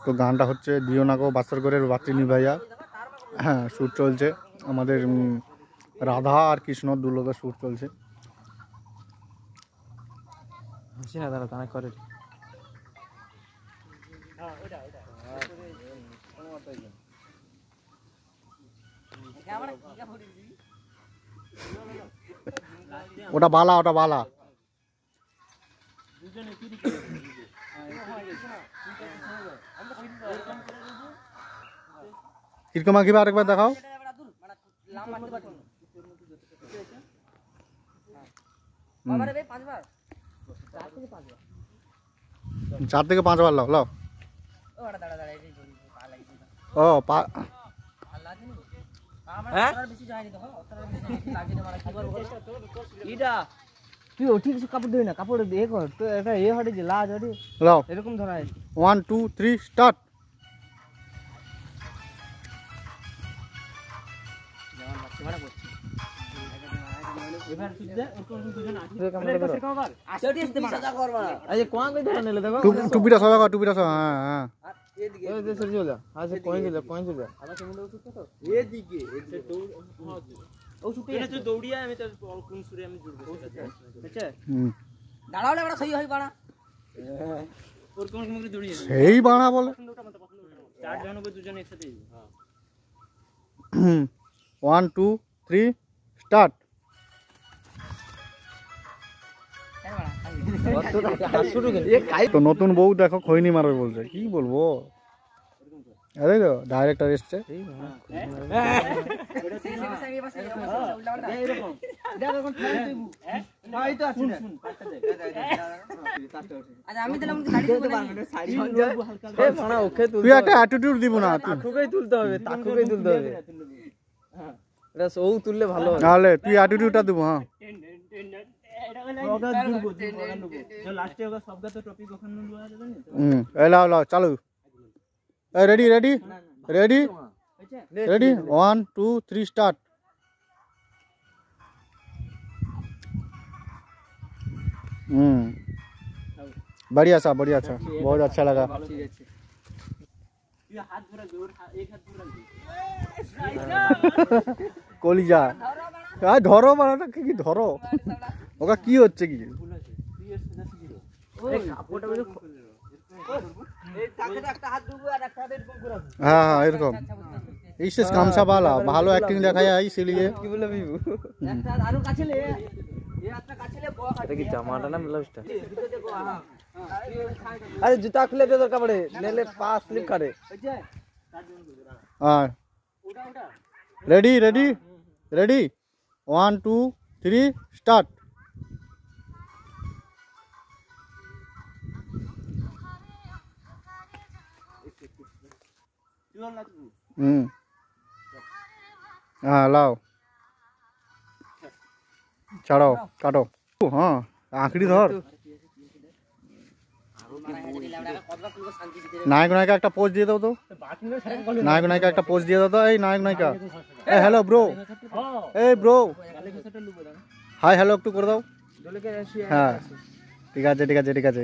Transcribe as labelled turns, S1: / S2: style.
S1: তো গানটা হচ্ছে দিও না গো বাচ্চার ঘরের বাতি নিভাইয়া। হ্যাঁ, শ্যুট চলছে আমাদের রাধা আর কৃষ্ণ দুর্লভের শ্যুট চলছে। ওটা বালা, ওটা বালা। কিরকম আঁকিবে আরেকবার দেখাও। 4 থেকে 5 বার লাও লাও। ও
S2: তুই ঠিক কাপড় দিবি না, কাপড় দিয়ে কর তো এটা এ হটে যে লাজ হটে
S1: লাও
S2: এরকম ধরা
S1: 1 2 3 স্টার্ট। টুপিটা সবাই কর, টুপিটা সবাই। হ্যাঁ হ্যাঁ সেই বাড়া বলে 1 2 3 স্টার্ট। তো নতুন বউ দেখো খৈনি মারবে বলছে, কি বলবো। আরে তো ডাইরেক্টর এসছে। তুই একটা অ্যাটিটিউড দিব না,
S2: তাকুকেই তুলতে হবে, তাকুকেই তুলতে হবে। এটা সৌ তুললে ভালো হবে,
S1: তাহলে তুই অ্যাটিটিউডটা দিব। হ্যাঁ লাও লাও চালু। Ready ready ready ready 1 2 3 start. बढ़िया सा बहुत अच्छा लगा। কলিজা ধরো মানে কি ধরো, ওটা কি হচ্ছে কি। হ্যাঁ হ্যাঁ এরকম ইসে গামছা বালা ভালো অ্যাক্টিং দেখা যায় ইসलिए।
S2: কি বলে বিবু আরো কাছে লে এই একটা কাছে লে এটা কি জামাটা না ব্লাউজটা। আরে জুতা খুলে দে দরকার পড়ে নেলে পা স্লিপ করে।
S1: হ্যাঁ রেডি রেডি রেডি 1 2 3 स्टार्ट। हाँ लाओ ছাড়ো কাটো। হ্যাঁ আঁকড়ি ধর। নায়ক নায়িকা একটা পোজ দিয়ে দাও তো, নায়ক নায়িকা একটা পোজ দিয়ে দাও তো। এই নায়ক নায়িকা, এই হ্যালো ব্রো, এই ব্রো হাই হ্যালো একটু করে দাও। হ্যাঁ ঠিক আছে ঠিক আছে ঠিক আছে।